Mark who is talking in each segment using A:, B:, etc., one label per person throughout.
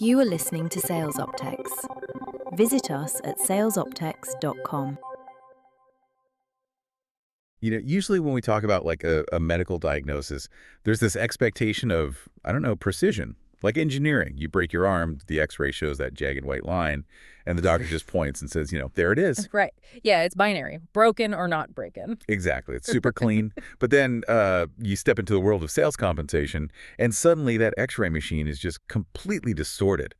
A: You are listening to Sales Optex. Visit us at salesoptex.com.
B: Usually when we talk about like a medical diagnosis, there's this expectation of, I don't know, precision. Like engineering, you break your arm, the x-ray shows that jagged white line, and the doctor just points and says, there it is.
C: Right. Yeah, it's binary. Broken or not broken.
B: Exactly. It's super clean. But then you step into the world of sales compensation, and suddenly that x-ray machine is just completely distorted.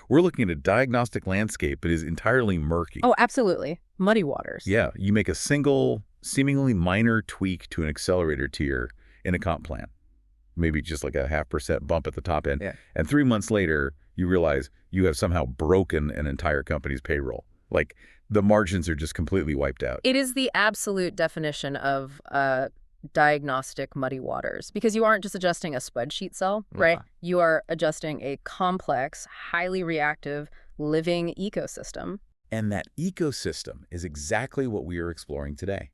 B: We're looking at a diagnostic landscape that is entirely murky.
C: Oh, absolutely. Muddy waters.
B: Yeah, you make a single, seemingly minor tweak to an accelerator tier in a comp plan. Maybe just like a 0.5% bump at the top end.
C: Yeah.
B: And 3 months later, you realize you have somehow broken an entire company's payroll. Like the margins are just completely wiped out.
C: It is the absolute definition of diagnostic muddy waters, because you aren't just adjusting a spreadsheet cell, right? You are adjusting a complex, highly reactive, living ecosystem.
B: And that ecosystem is exactly what we are exploring today.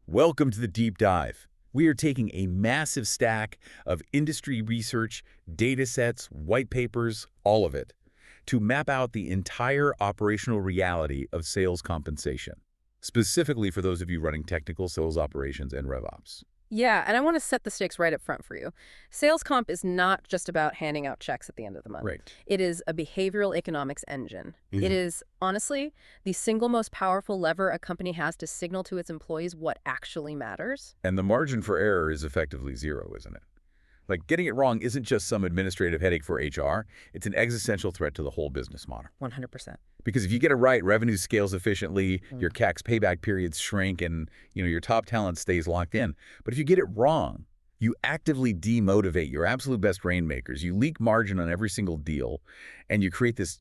B: Welcome to the deep dive. We are taking a massive stack of industry research, data sets, white papers, all of it, to map out the entire operational reality of sales compensation, specifically for those of you running technical sales operations and RevOps.
C: Yeah, and I want to set the stakes right up front for you. Sales comp is not just about handing out checks at the end of the month.
B: Right.
C: It is a behavioral economics engine. It is, honestly, the single most powerful lever a company has to signal to its employees what actually matters.
B: And the margin for error is effectively zero, isn't it? Like, getting it wrong isn't just some administrative headache for HR. It's an existential threat to the whole business model.
C: 100%.
B: Because if you get it right, revenue scales efficiently, your CAC's payback periods shrink, and your top talent stays locked in. But if you get it wrong, you actively demotivate your absolute best rainmakers. You leak margin on every single deal, and you create this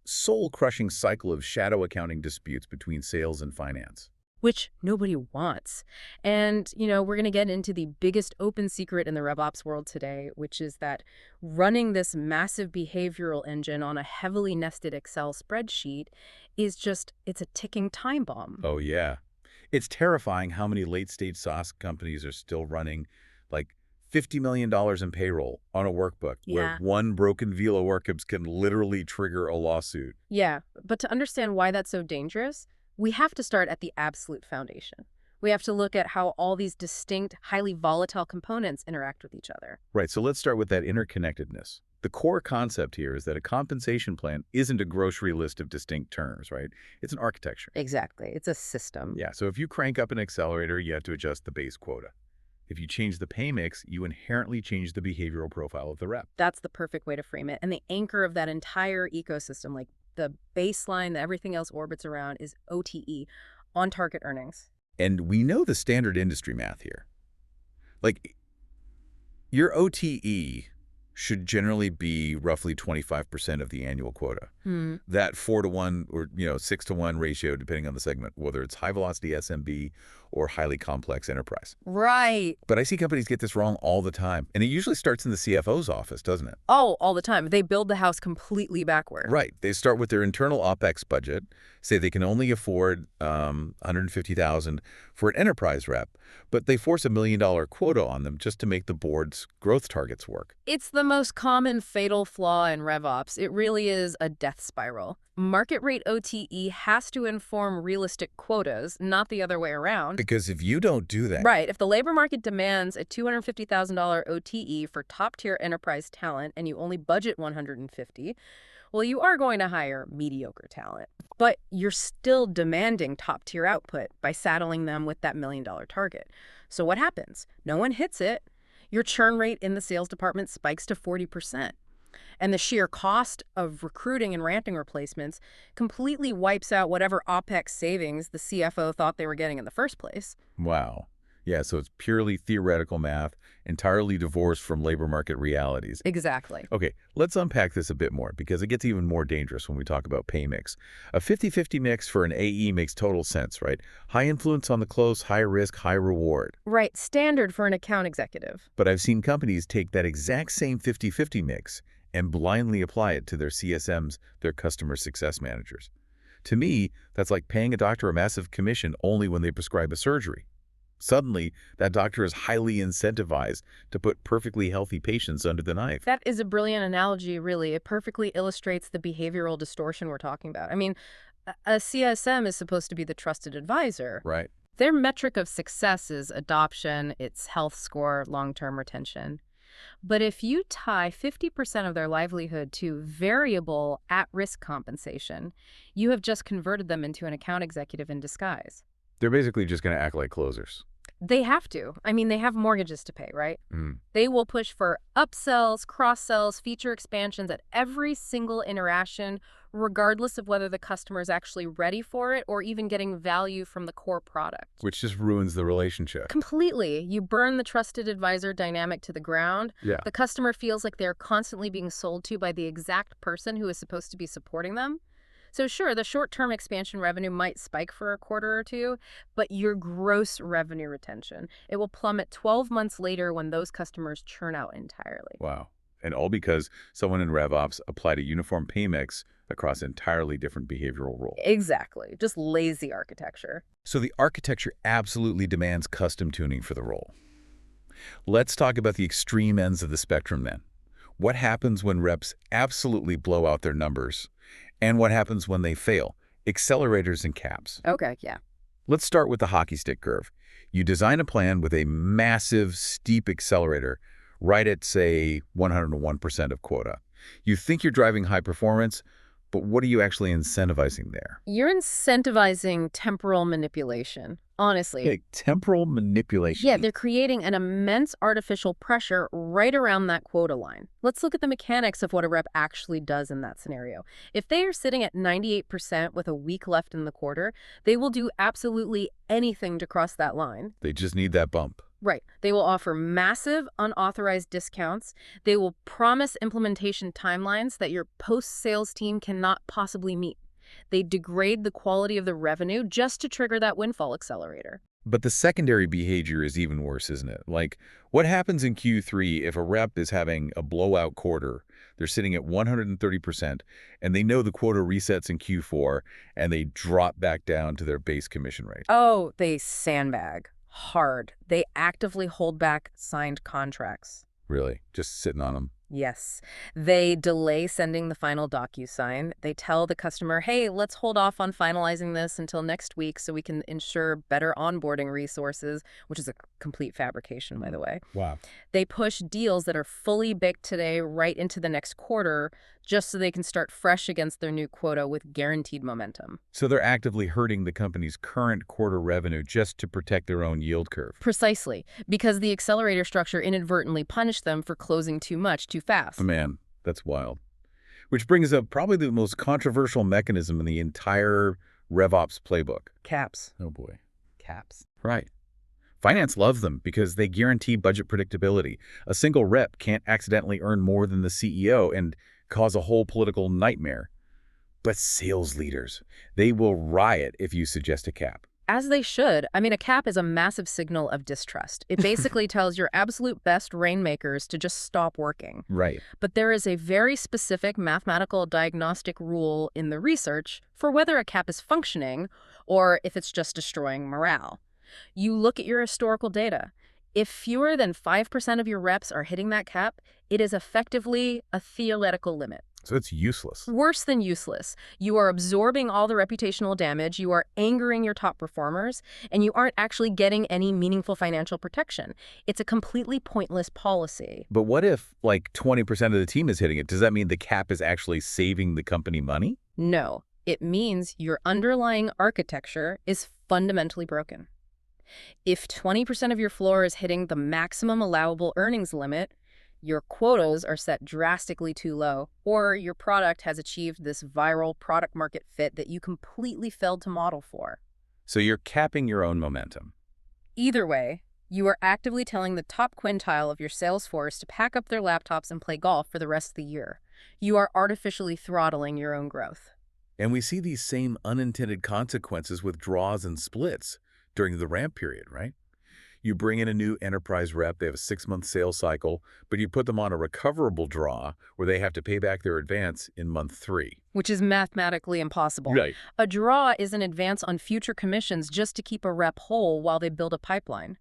B: soul-crushing cycle of shadow accounting disputes between sales and finance.
C: Which nobody wants. And, we're going to get into the biggest open secret in the RevOps world today, which is that running this massive behavioral engine on a heavily nested Excel spreadsheet is it's a ticking time bomb.
B: Oh, yeah. It's terrifying how many late-stage SaaS companies are still running like $50 million in payroll on a workbook where one broken Velo workups can literally trigger a lawsuit.
C: Yeah, but to understand why that's so dangerous, we have to start at the absolute foundation. We have to look at how all these distinct, highly volatile components interact with each other.
B: Right, so let's start with that interconnectedness. The core concept here is that a compensation plan isn't a grocery list of distinct terms, right? It's an architecture.
C: Exactly. It's a system.
B: Yeah, so if you crank up an accelerator, you have to adjust the base quota. If you change the pay mix, you inherently change the behavioral profile of the rep.
C: That's the perfect way to frame it. And the anchor of that entire ecosystem, like the baseline that everything else orbits around, is OTE, on-target earnings.
B: And we know the standard industry math here. Like, your OTE should generally be roughly 25% of the annual quota. That 4-to-1 or 6-to-1 ratio, depending on the segment, whether it's high-velocity SMB or highly complex enterprise.
C: Right.
B: But I see companies get this wrong all the time. And it usually starts in the CFO's office, doesn't it?
C: Oh, all the time. They build the house completely backward.
B: Right. They start with their internal OpEx budget, say they can only afford $150,000 for an enterprise rep, but they force $1 million quota on them just to make the board's growth targets work.
C: It's the most common fatal flaw in RevOps. It really is a death spiral. Market rate OTE has to inform realistic quotas, not the other way around.
B: Because if you don't do that...
C: Right. If the labor market demands a $250,000 OTE for top-tier enterprise talent and you only budget $150,000, well, you are going to hire mediocre talent. But you're still demanding top-tier output by saddling them with that $1 million target. So what happens? No one hits it. Your churn rate in the sales department spikes to 40%. And the sheer cost of recruiting and ramping replacements completely wipes out whatever OpEx savings the CFO thought they were getting in the first place.
B: Wow. Yeah, so it's purely theoretical math, entirely divorced from labor market realities.
C: Exactly.
B: Okay, let's unpack this a bit more because it gets even more dangerous when we talk about pay mix. A 50-50 mix for an AE makes total sense, right? High influence on the close, high risk, high reward.
C: Right, standard for an account executive.
B: But I've seen companies take that exact same 50-50 mix and blindly apply it to their CSMs, their customer success managers. To me, that's like paying a doctor a massive commission only when they prescribe a surgery. Suddenly, that doctor is highly incentivized to put perfectly healthy patients under the knife.
C: That is a brilliant analogy, really. It perfectly illustrates the behavioral distortion we're talking about. I mean, a CSM is supposed to be the trusted advisor.
B: Right.
C: Their metric of success is adoption, its health score, long-term retention. But if you tie 50% of their livelihood to variable at-risk compensation, you have just converted them into an account executive in disguise.
B: They're basically just going to act like closers.
C: They have to. I mean, they have mortgages to pay, right?
B: Mm.
C: They will push for upsells, cross-sells, feature expansions at every single interaction, regardless of whether the customer is actually ready for it or even getting value from the core product.
B: Which just ruins the relationship.
C: Completely. You burn the trusted advisor dynamic to the ground.
B: Yeah.
C: The customer feels like they're constantly being sold to by the exact person who is supposed to be supporting them. So sure, the short-term expansion revenue might spike for a quarter or two, but your gross revenue retention, it will plummet 12 months later when those customers churn out entirely.
B: Wow. And all because someone in RevOps applied a uniform pay mix across entirely different behavioral roles.
C: Exactly. Just lazy architecture.
B: So the architecture absolutely demands custom tuning for the role. Let's talk about the extreme ends of the spectrum then. What happens when reps absolutely blow out their numbers? And what happens when they fail? Accelerators and caps.
C: Okay, yeah.
B: Let's start with the hockey stick curve. You design a plan with a massive, steep accelerator right at, say, 101% of quota. You think you're driving high performance, but what are you actually incentivizing there?
C: You're incentivizing temporal manipulation, honestly.
B: Okay, temporal manipulation.
C: Yeah, they're creating an immense artificial pressure right around that quota line. Let's look at the mechanics of what a rep actually does in that scenario. If they are sitting at 98% with a week left in the quarter, they will do absolutely anything to cross that line.
B: They just need that bump.
C: Right. They will offer massive unauthorized discounts. They will promise implementation timelines that your post-sales team cannot possibly meet. They degrade the quality of the revenue just to trigger that windfall accelerator.
B: But the secondary behavior is even worse, isn't it? Like, what happens in Q3 if a rep is having a blowout quarter? They're sitting at 130%, and they know the quota resets in Q4, and they drop back down to their base commission rate.
C: Oh, they sandbag. Hard. They actively hold back signed contracts.
B: Really? Just sitting on them?
C: Yes. They delay sending the final DocuSign. They tell the customer, hey, let's hold off on finalizing this until next week so we can ensure better onboarding resources, which is a complete fabrication, by the way.
B: Wow.
C: They push deals that are fully baked today right into the next quarter just so they can start fresh against their new quota with guaranteed momentum.
B: So they're actively hurting the company's current quarter revenue just to protect their own yield curve.
C: Precisely, because the accelerator structure inadvertently punished them for closing too much too fast.
B: Oh, man, that's wild. Which brings up probably the most controversial mechanism in the entire RevOps playbook.
C: Caps.
B: Oh, boy.
C: Caps.
B: Right. Finance loves them because they guarantee budget predictability. A single rep can't accidentally earn more than the CEO and cause a whole political nightmare. But sales leaders, they will riot if you suggest a cap.
C: As they should. I mean, a cap is a massive signal of distrust. It basically tells your absolute best rainmakers to just stop working.
B: Right.
C: But there is a very specific mathematical diagnostic rule in the research for whether a cap is functioning or if it's just destroying morale. You look at your historical data. If fewer than 5% of your reps are hitting that cap, it is effectively a theoretical limit.
B: So it's useless.
C: Worse than useless. You are absorbing all the reputational damage, you are angering your top performers, and you aren't actually getting any meaningful financial protection. It's a completely pointless policy.
B: But what if, like, 20% of the team is hitting it? Does that mean the cap is actually saving the company money?
C: No. It means your underlying architecture is fundamentally broken. If 20% of your floor is hitting the maximum allowable earnings limit, your quotas are set drastically too low, or your product has achieved this viral product market fit that you completely failed to model for.
B: So you're capping your own momentum.
C: Either way, you are actively telling the top quintile of your sales force to pack up their laptops and play golf for the rest of the year. You are artificially throttling your own growth.
B: And we see these same unintended consequences with draws and splits during the ramp period, right? You bring in a new enterprise rep, they have a 6-month sales cycle, but you put them on a recoverable draw where they have to pay back their advance in month 3.
C: Which is mathematically impossible.
B: Right.
C: A draw is an advance on future commissions just to keep a rep whole while they build a pipeline.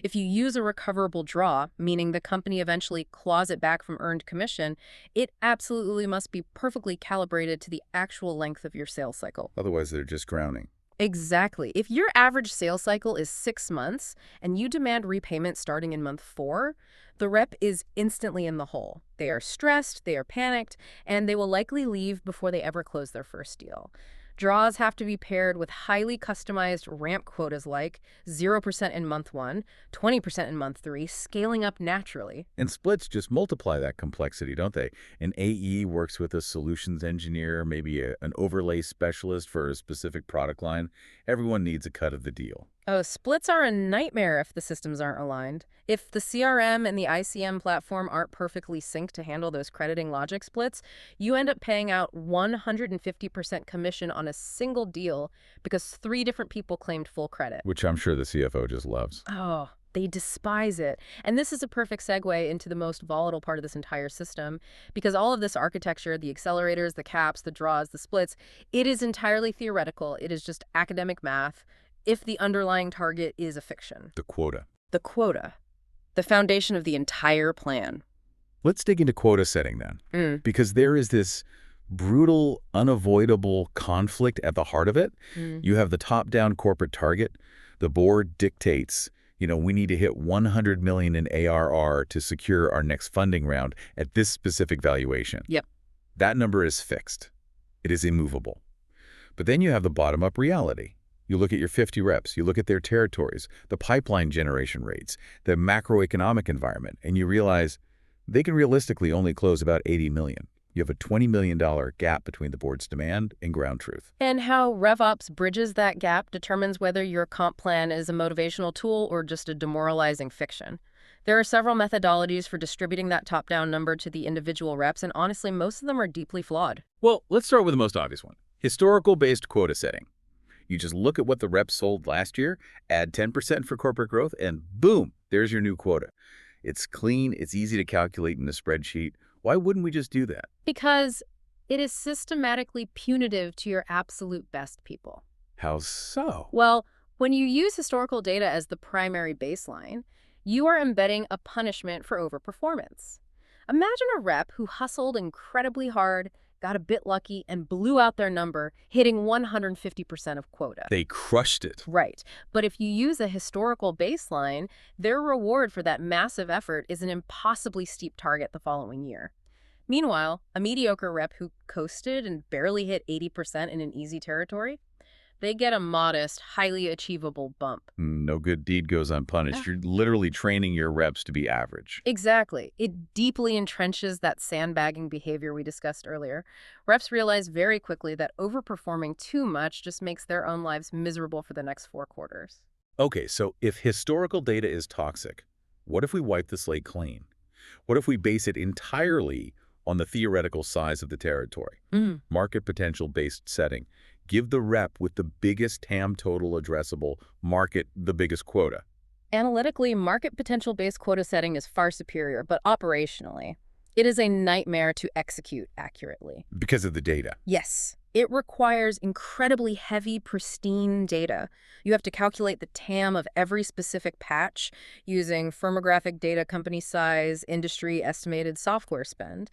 C: If you use a recoverable draw, meaning the company eventually claws it back from earned commission, it absolutely must be perfectly calibrated to the actual length of your sales cycle.
B: Otherwise, they're just drowning.
C: Exactly. If your average sales cycle is 6 months and you demand repayment starting in month 4, the rep is instantly in the hole. They are stressed, they are panicked, and they will likely leave before they ever close their first deal. Draws have to be paired with highly customized ramp quotas like 0% in month 1, 20% in month 3, scaling up naturally.
B: And splits just multiply that complexity, don't they? An AE works with a solutions engineer, maybe an overlay specialist for a specific product line. Everyone needs a cut of the deal.
C: Oh, splits are a nightmare if the systems aren't aligned. If the CRM and the ICM platform aren't perfectly synced to handle those crediting logic splits, you end up paying out 150% commission on a single deal because 3 different people claimed full credit.
B: Which I'm sure the CFO just loves.
C: Oh, they despise it. And this is a perfect segue into the most volatile part of this entire system, because all of this architecture, the accelerators, the caps, the draws, the splits, it is entirely theoretical. It is just academic math if the underlying target is a fiction.
B: The quota.
C: The quota. The foundation of the entire plan.
B: Let's dig into quota setting then, because there is this brutal, unavoidable conflict at the heart of it. You have the top-down corporate target. The board dictates, we need to hit 100 million in ARR to secure our next funding round at this specific valuation.
C: Yep.
B: That number is fixed. It is immovable. But then you have the bottom-up reality. You look at your 50 reps, you look at their territories, the pipeline generation rates, the macroeconomic environment, and you realize they can realistically only close about 80 million. You have a $20 million gap between the board's demand and ground truth.
C: And how RevOps bridges that gap determines whether your comp plan is a motivational tool or just a demoralizing fiction. There are several methodologies for distributing that top-down number to the individual reps, and honestly, most of them are deeply flawed.
B: Well, let's start with the most obvious one. Historical-based quota setting. You just look at what the reps sold last year, add 10% for corporate growth, and boom, there's your new quota. It's clean, it's easy to calculate in a spreadsheet. Why wouldn't we just do that?
C: Because it is systematically punitive to your absolute best people.
B: How so?
C: Well, when you use historical data as the primary baseline, you are embedding a punishment for overperformance. Imagine a rep who hustled incredibly hard, got a bit lucky, and blew out their number, hitting 150% of quota.
B: They crushed it.
C: Right. But if you use a historical baseline, their reward for that massive effort is an impossibly steep target the following year. Meanwhile, a mediocre rep who coasted and barely hit 80% in an easy territory, they get a modest, highly achievable bump.
B: No good deed goes unpunished. You're literally training your reps to be average.
C: Exactly. It deeply entrenches that sandbagging behavior we discussed earlier. Reps realize very quickly that overperforming too much just makes their own lives miserable for the next 4 quarters.
B: Okay, so if historical data is toxic, what if we wipe the slate clean? What if we base it entirely on the theoretical size of the territory? Market potential-based setting. Give the rep with the biggest TAM total addressable market the biggest quota.
C: Analytically, market potential-based quota setting is far superior, but operationally, it is a nightmare to execute accurately.
B: Because of the data.
C: Yes. It requires incredibly heavy, pristine data. You have to calculate the TAM of every specific patch using firmographic data, company size, industry, estimated software spend.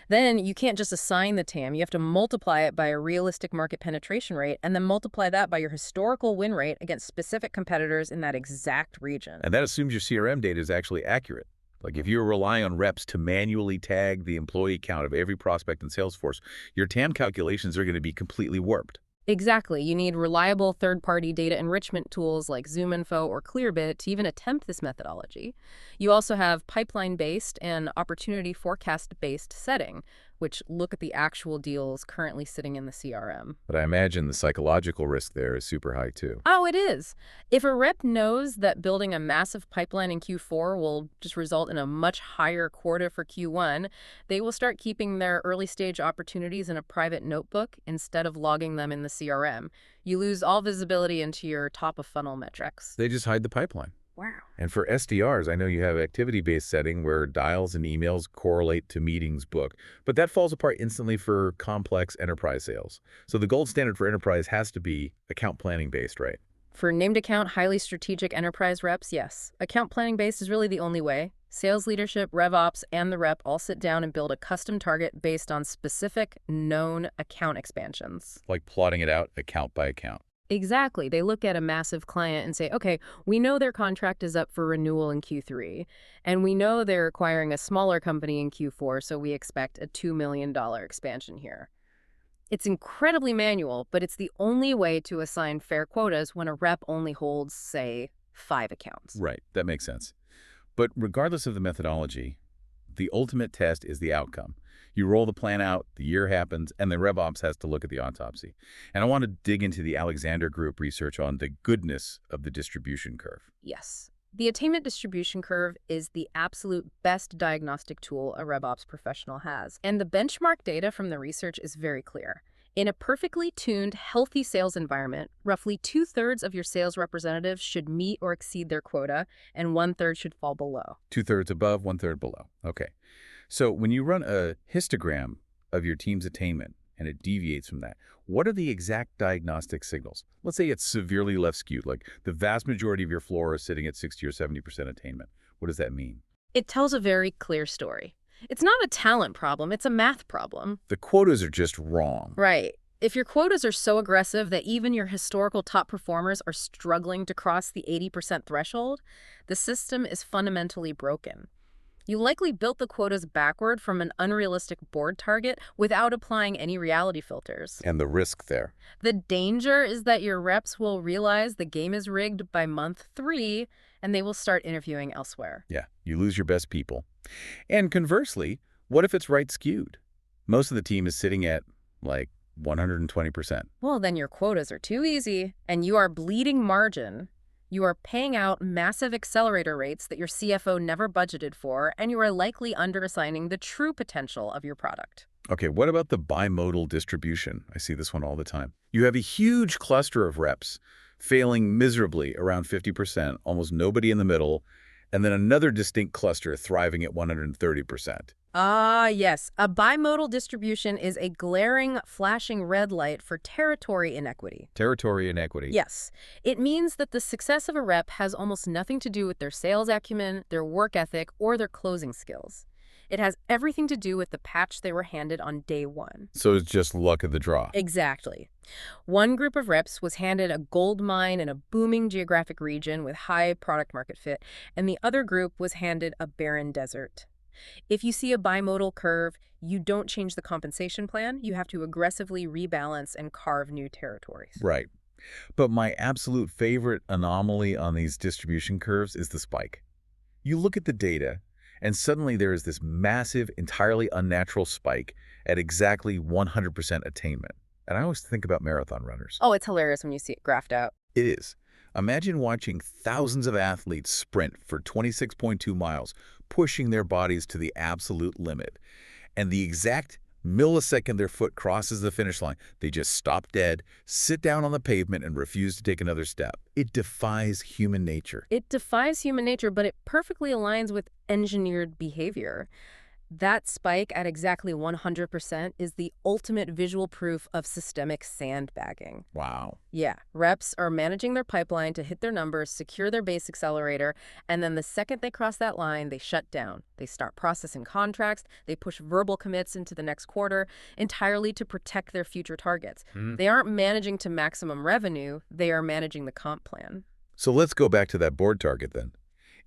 C: Then you can't just assign the TAM. You have to multiply it by a realistic market penetration rate and then multiply that by your historical win rate against specific competitors in that exact region.
B: And that assumes your CRM data is actually accurate. Like if you're relying on reps to manually tag the employee count of every prospect in Salesforce, your TAM calculations are going to be completely warped.
C: Exactly. You need reliable third-party data enrichment tools like ZoomInfo or Clearbit to even attempt this methodology. You also have pipeline-based and opportunity forecast-based setting, which look at the actual deals currently sitting in the CRM.
B: But I imagine the psychological risk there is super high too.
C: Oh, it is. If a rep knows that building a massive pipeline in Q4 will just result in a much higher quota for Q1, they will start keeping their early-stage opportunities in a private notebook instead of logging them in the CRM. You lose all visibility into your top-of-funnel metrics.
B: They just hide the pipeline.
C: Wow.
B: And for SDRs, I know you have activity-based setting where dials and emails correlate to meetings booked, but that falls apart instantly for complex enterprise sales. So the gold standard for enterprise has to be account planning based, right?
C: For named account, highly strategic enterprise reps, yes. Account planning based is really the only way. Sales leadership, RevOps, and the rep all sit down and build a custom target based on specific, known account expansions.
B: Like plotting it out account by account.
C: Exactly. They look at a massive client and say, okay, we know their contract is up for renewal in Q3, and we know they're acquiring a smaller company in Q4, so we expect a $2 million expansion here. It's incredibly manual, but it's the only way to assign fair quotas when a rep only holds, say, 5 accounts.
B: Right, that makes sense. But regardless of the methodology, the ultimate test is the outcome. You roll the plan out, the year happens, and the RevOps has to look at the autopsy. And I want to dig into the Alexander Group research on the goodness of the distribution curve.
C: Yes. The attainment distribution curve is the absolute best diagnostic tool a RevOps professional has. And the benchmark data from the research is very clear. In a perfectly tuned, healthy sales environment, roughly 2/3 of your sales representatives should meet or exceed their quota, and 1/3 should fall below.
B: 2/3 above, 1/3 below. Okay. So when you run a histogram of your team's attainment and it deviates from that, what are the exact diagnostic signals? Let's say it's severely left skewed, like the vast majority of your floor is sitting at 60 or 70% attainment. What does that mean?
C: It tells a very clear story. It's not a talent problem, it's a math problem.
B: The quotas are just wrong.
C: Right. If your quotas are so aggressive that even your historical top performers are struggling to cross the 80% threshold, the system is fundamentally broken. You likely built the quotas backward from an unrealistic board target without applying any reality filters.
B: And the risk there.
C: The danger is that your reps will realize the game is rigged by month 3, and they will start interviewing elsewhere.
B: Yeah, you lose your best people. And conversely, what if it's right skewed? Most of the team is sitting at, like, 120%.
C: Well, then your quotas are too easy, and you are bleeding margin. You are paying out massive accelerator rates that your CFO never budgeted for, and you are likely underassigning the true potential of your product.
B: Okay, what about the bimodal distribution? I see this one all the time. You have a huge cluster of reps failing miserably around 50%, almost nobody in the middle, and then another distinct cluster thriving at 130%.
C: Ah, yes. A bimodal distribution is a glaring, flashing red light for territory inequity.
B: Territory inequity.
C: Yes. It means that the success of a rep has almost nothing to do with their sales acumen, their work ethic, or their closing skills. It has everything to do with the patch they were handed on day 1.
B: So it's just luck of the draw.
C: Exactly. One group of reps was handed a gold mine in a booming geographic region with high product market fit, and the other group was handed a barren desert. If you see a bimodal curve, you don't change the compensation plan. You have to aggressively rebalance and carve new territories.
B: Right. But my absolute favorite anomaly on these distribution curves is the spike. You look at the data, and suddenly there is this massive, entirely unnatural spike at exactly 100% attainment. And I always think about marathon runners.
C: Oh, it's hilarious when you see it graphed out.
B: It is. Imagine watching thousands of athletes sprint for 26.2 miles, pushing their bodies to the absolute limit. And the exact millisecond their foot crosses the finish line, they just stop dead, sit down on the pavement, and refuse to take another step. It defies human nature.
C: It defies human nature, but it perfectly aligns with engineered behavior. That spike at exactly 100% is the ultimate visual proof of systemic sandbagging.
B: Wow.
C: Yeah, reps are managing their pipeline to hit their numbers, secure their base accelerator, and then the second they cross that line, they shut down. They start processing contracts, they push verbal commits into the next quarter, entirely to protect their future targets. They aren't managing to maximum revenue, they are managing the comp plan.
B: So let's go back to that board target then.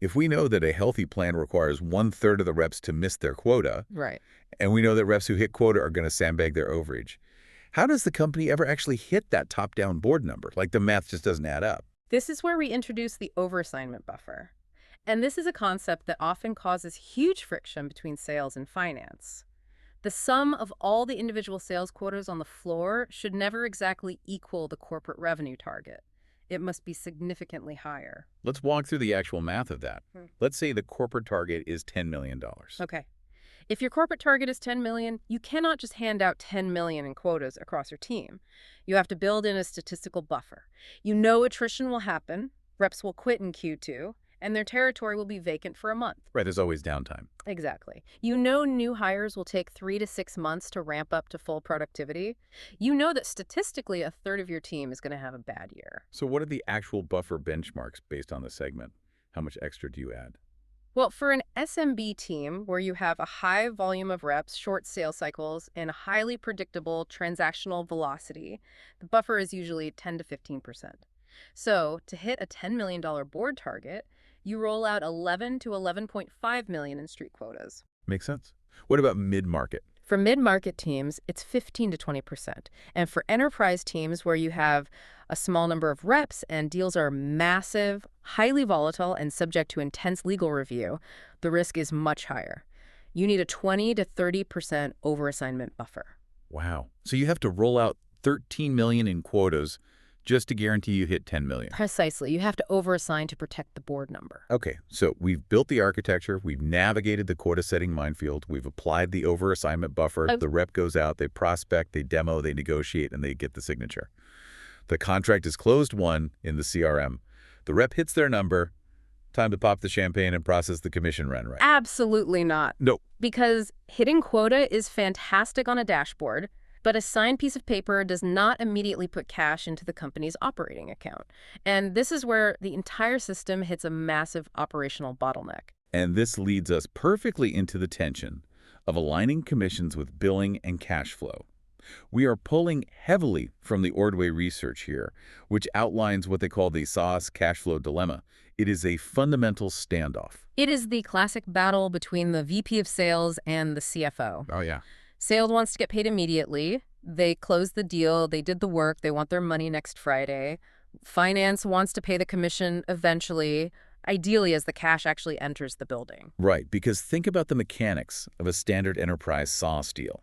B: If we know that a healthy plan requires 1/3 of the reps to miss their quota,
C: Right.
B: and we know that reps who hit quota are going to sandbag their overage, how does the company ever actually hit that top-down board number? Like the math just doesn't add up.
C: This is where we introduce the overassignment buffer. And this is a concept that often causes huge friction between sales and finance. The sum of all the individual sales quotas on the floor should never exactly equal the corporate revenue target. It must be significantly higher.
B: Let's walk through the actual math of that. Let's say the corporate target is $10 million.
C: Okay. If your corporate target is $10 million, you cannot just hand out $10 million in quotas across your team. You have to build in a statistical buffer. You know attrition will happen, reps will quit in Q2, and their territory will be vacant for a month.
B: Right, there's always downtime.
C: Exactly. You know new hires will take 3 to 6 months to ramp up to full productivity. You know that statistically a third of your team is going to have a bad year.
B: So what are the actual buffer benchmarks based on the segment? How much extra do you add?
C: Well, for an SMB team where you have a high volume of reps, short sales cycles, and highly predictable transactional velocity, the buffer is usually 10 to 15%. So, to hit a $10 million board target, you roll out 11 to 11.5 million in street quotas.
B: Makes sense. What about mid-market?
C: For mid-market teams, it's 15 to 20%. And for enterprise teams where you have a small number of reps and deals are massive, highly volatile, and subject to intense legal review, the risk is much higher. You need a 20 to 30% overassignment buffer.
B: Wow. So you have to roll out 13 million in quotas just to guarantee you hit 10 million.
C: Precisely. You have to overassign to protect the board number.
B: Okay, so we've built the architecture, we've navigated the quota setting minefield, we've applied the overassignment buffer, the rep goes out, they prospect, they demo, they negotiate, and they get the signature. The contract is closed won in the CRM. The rep hits their number, time to pop the champagne and process the commission run, right?
C: Absolutely not.
B: No.
C: Because hitting quota is fantastic on a dashboard, but a signed piece of paper does not immediately put cash into the company's operating account. And this is where the entire system hits a massive operational bottleneck.
B: And this leads us perfectly into the tension of aligning commissions with billing and cash flow. We are pulling heavily from the Ordway research here, which outlines what they call the SaaS cash flow dilemma. It is a fundamental standoff.
C: It is the classic battle between the VP of sales and the CFO.
B: Oh, yeah.
C: Sales wants to get paid immediately. They closed the deal. They did the work. They want their money next Friday. Finance wants to pay the commission eventually, ideally as the cash actually enters the building.
B: Right, because think about the mechanics of a standard enterprise SaaS deal.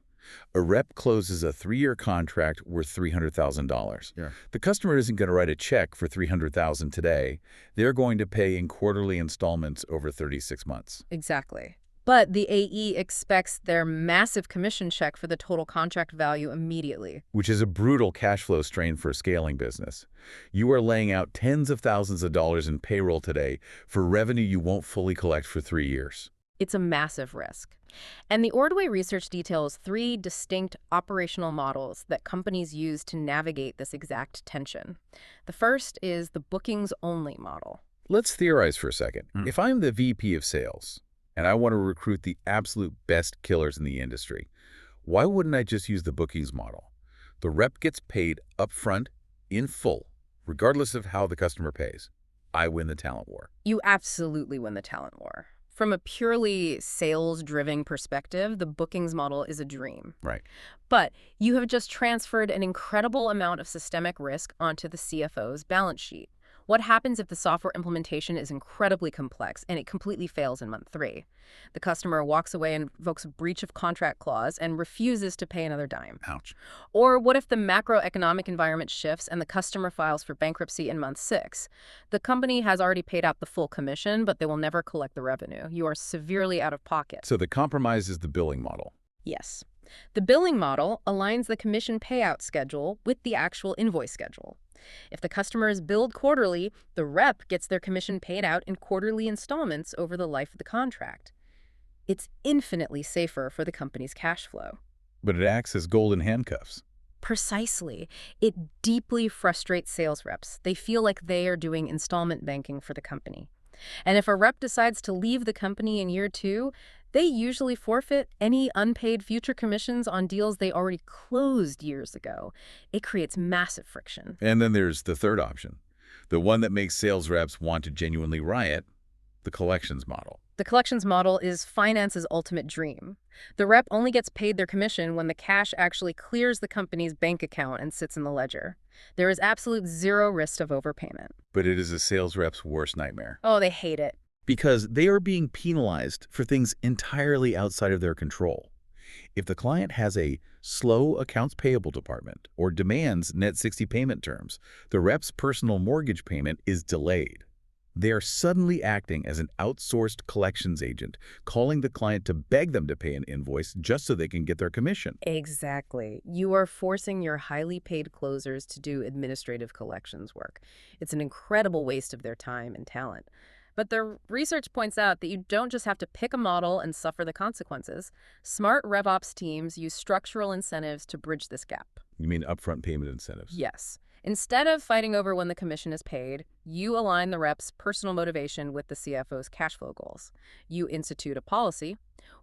B: A rep closes a 3-year contract worth $300,000.
D: Yeah.
B: The customer isn't going to write a check for $300,000 today. They're going to pay in quarterly installments over 36 months.
C: Exactly. But the AE expects their massive commission check for the total contract value immediately.
B: Which is a brutal cash flow strain for a scaling business. You are laying out tens of thousands of dollars in payroll today for revenue you won't fully collect for 3 years.
C: It's a massive risk. And the Ordway research details 3 distinct operational models that companies use to navigate this exact tension. The first is the bookings-only model.
B: Let's theorize for a second. If I'm the VP of sales, and I want to recruit the absolute best killers in the industry, why wouldn't I just use the bookings model? The rep gets paid upfront, in full, regardless of how the customer pays. I win the talent war.
C: You absolutely win the talent war. From a purely sales-driven perspective, the bookings model is a dream.
B: Right.
C: But you have just transferred an incredible amount of systemic risk onto the CFO's balance sheet. What happens if the software implementation is incredibly complex and it completely fails in month 3? The customer walks away and invokes a breach of contract clause and refuses to pay another dime.
B: Ouch.
C: Or what if the macroeconomic environment shifts and the customer files for bankruptcy in month 6? The company has already paid out the full commission, but they will never collect the revenue. You are severely out of pocket.
B: So the compromise is the billing model.
C: Yes. The billing model aligns the commission payout schedule with the actual invoice schedule. If the customer is billed quarterly, the rep gets their commission paid out in quarterly installments over the life of the contract. It's infinitely safer for the company's cash flow.
B: But it acts as golden handcuffs.
C: Precisely. It deeply frustrates sales reps. They feel like they are doing installment banking for the company. And if a rep decides to leave the company in year 2, they usually forfeit any unpaid future commissions on deals they already closed years ago. It creates massive friction.
B: And then there's the third option, the one that makes sales reps want to genuinely riot, the collections model.
C: The collections model is finance's ultimate dream. The rep only gets paid their commission when the cash actually clears the company's bank account and sits in the ledger. There is absolute zero risk of overpayment.
B: But it is a sales rep's worst nightmare.
C: Oh, they hate it.
B: Because they are being penalized for things entirely outside of their control. If the client has a slow accounts payable department or demands net 60 payment terms, the rep's personal mortgage payment is delayed. They are suddenly acting as an outsourced collections agent, calling the client to beg them to pay an invoice just so they can get their commission.
C: Exactly. You are forcing your highly paid closers to do administrative collections work. It's an incredible waste of their time and talent. But the research points out that you don't just have to pick a model and suffer the consequences. Smart RevOps teams use structural incentives to bridge this gap.
B: You mean upfront payment incentives?
C: Yes. Instead of fighting over when the commission is paid, you align the rep's personal motivation with the CFO's cash flow goals. You institute a policy.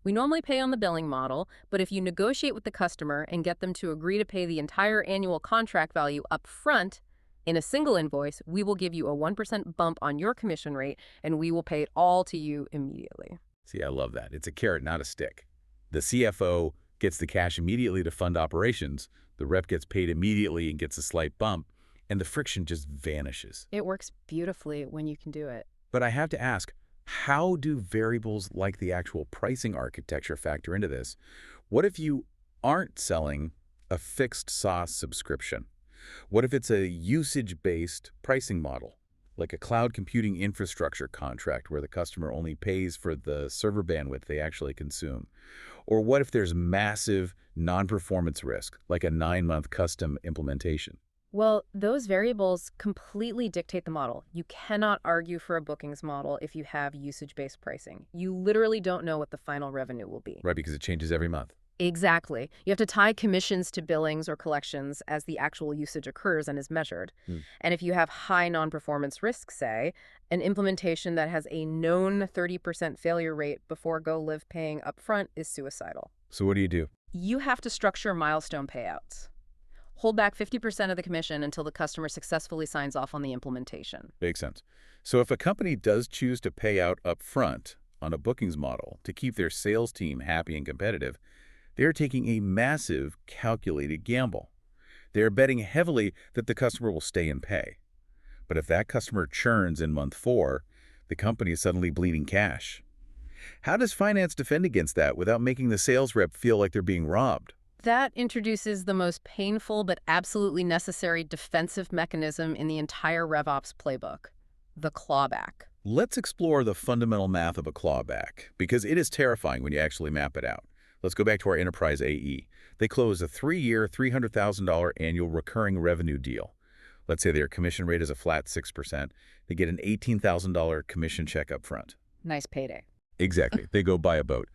C: We normally pay on the billing model, but if you negotiate with the customer and get them to agree to pay the entire annual contract value up front, in a single invoice, we will give you a 1% bump on your commission rate, and we will pay it all to you immediately.
B: See, I love that. It's a carrot, not a stick. The CFO gets the cash immediately to fund operations, the rep gets paid immediately and gets a slight bump, and the friction just vanishes.
C: It works beautifully when you can do it.
B: But I have to ask, how do variables like the actual pricing architecture factor into this? What if you aren't selling a fixed SaaS subscription? What if it's a usage-based pricing model, like a cloud computing infrastructure contract where the customer only pays for the server bandwidth they actually consume? Or what if there's massive non-performance risk, like a 9-month custom implementation?
C: Well, those variables completely dictate the model. You cannot argue for a bookings model if you have usage-based pricing. You literally don't know what the final revenue will be.
B: Right, because it changes every month.
C: Exactly. You have to tie commissions to billings or collections as the actual usage occurs and is measured. And if you have high non-performance risk, say, an implementation that has a known 30% failure rate before go-live paying upfront is suicidal.
B: So what do?
C: You have to structure milestone payouts. Hold back 50% of the commission until the customer successfully signs off on the implementation.
B: Makes sense. So if a company does choose to pay out upfront on a bookings model to keep their sales team happy and competitive, they're taking a massive, calculated gamble. They're betting heavily that the customer will stay and pay. But if that customer churns in month 4, the company is suddenly bleeding cash. How does finance defend against that without making the sales rep feel like they're being robbed?
C: That introduces the most painful but absolutely necessary defensive mechanism in the entire RevOps playbook, the clawback.
B: Let's explore the fundamental math of a clawback, because it is terrifying when you actually map it out. Let's go back to our enterprise AE. They close a 3-year, $300,000 annual recurring revenue deal. Let's say their commission rate is a flat 6%. They get an $18,000 commission check up front.
C: Nice payday.
B: Exactly. They go buy a boat.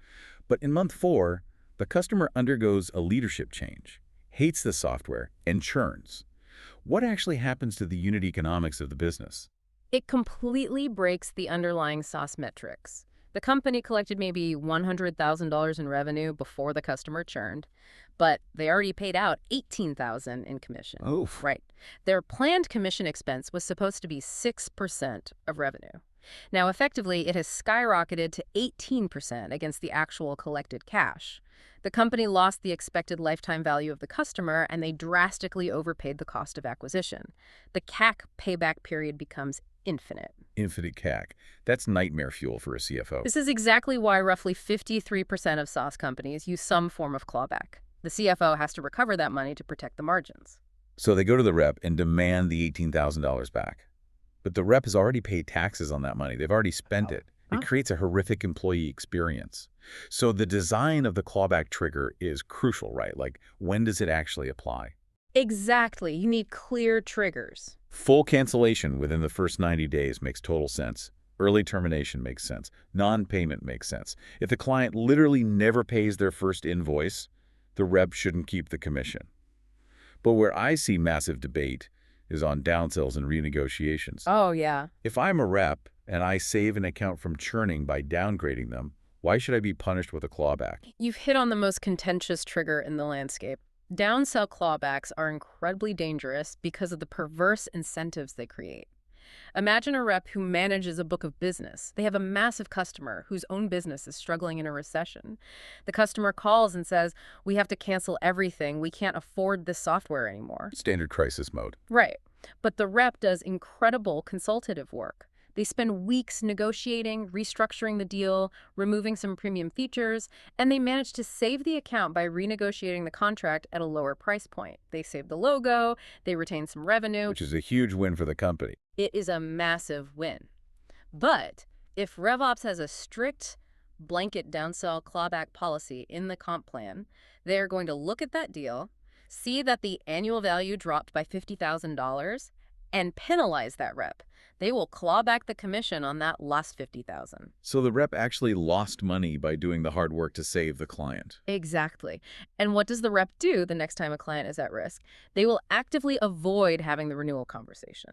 B: But in month 4, the customer undergoes a leadership change, hates the software, and churns. What actually happens to the unit economics of the business?
C: It completely breaks the underlying SaaS metrics. The company collected maybe $100,000 in revenue before the customer churned, but they already paid out $18,000 in commission.
B: Oof.
C: Right. Their planned commission expense was supposed to be 6% of revenue. Now, effectively, it has skyrocketed to 18% against the actual collected cash. The company lost the expected lifetime value of the customer, and they drastically overpaid the cost of acquisition. The CAC payback period becomes infinite.
B: Infinite CAC. That's nightmare fuel for a CFO.
C: This is exactly why roughly 53% of SaaS companies use some form of clawback. The CFO has to recover that money to protect the margins.
B: So they go to the rep and demand the $18,000 back. But the rep has already paid taxes on that money. They've already spent it. It creates a horrific employee experience. So the design of the clawback trigger is crucial, right? Like, when does it actually apply?
C: Exactly. You need clear triggers.
B: Full cancellation within the first 90 days makes total sense. Early termination makes sense. Non-payment makes sense. If the client literally never pays their first invoice, the rep shouldn't keep the commission. But where I see massive debate is on downsells and renegotiations.
C: Oh, yeah.
B: If I'm a rep and I save an account from churning by downgrading them, why should I be punished with a clawback?
C: You've hit on the most contentious trigger in the landscape. Downsell clawbacks are incredibly dangerous because of the perverse incentives they create. Imagine a rep who manages a book of business. They have a massive customer whose own business is struggling in a recession. The customer calls and says, "We have to cancel everything. We can't afford this software anymore."
B: Standard crisis mode.
C: Right. But the rep does incredible consultative work. They spend weeks negotiating, restructuring the deal, removing some premium features, and they manage to save the account by renegotiating the contract at a lower price point. They save the logo, they retain some revenue.
B: Which is a huge win for the company.
C: It is a massive win. But if RevOps has a strict blanket downsell clawback policy in the comp plan, they're going to look at that deal, see that the annual value dropped by $50,000, and penalize that rep. They will claw back the commission on that last $50,000.
B: So the rep actually lost money by doing the hard work to save the client.
C: Exactly. And what does the rep do the next time a client is at risk? They will actively avoid having the renewal conversation.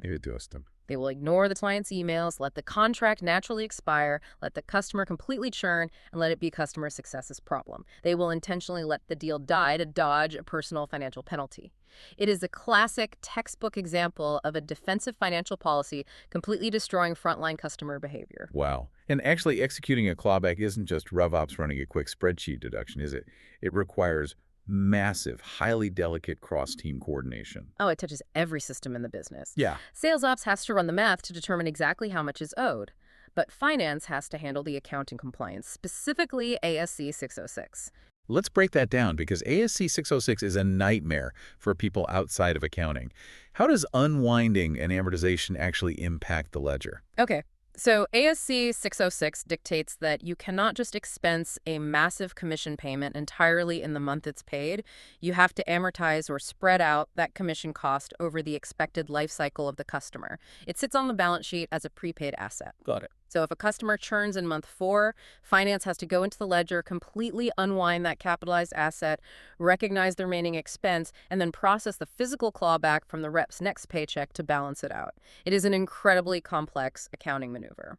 C: They will ignore the client's emails, let the contract naturally expire, let the customer completely churn, and let it be customer success's problem. They will intentionally let the deal die to dodge a personal financial penalty. It is a classic textbook example of a defensive financial policy completely destroying frontline customer behavior.
B: Wow. And actually executing a clawback isn't just RevOps running a quick spreadsheet deduction, is it? It requires massive, highly delicate cross-team coordination.
C: Oh, it touches every system in the business.
B: Yeah.
C: Sales ops has to run the math to determine exactly how much is owed. But finance has to handle the accounting compliance, specifically ASC 606.
B: Let's break that down because ASC 606 is a nightmare for people outside of accounting. How does unwinding and amortization actually impact the ledger?
C: Okay. So ASC 606 dictates that you cannot just expense a massive commission payment entirely in the month it's paid. You have to amortize or spread out that commission cost over the expected life cycle of the customer. It sits on the balance sheet as a prepaid asset.
B: Got it.
C: So if a customer churns in month 4, finance has to go into the ledger, completely unwind that capitalized asset, recognize the remaining expense, and then process the physical clawback from the rep's next paycheck to balance it out. It is an incredibly complex accounting maneuver.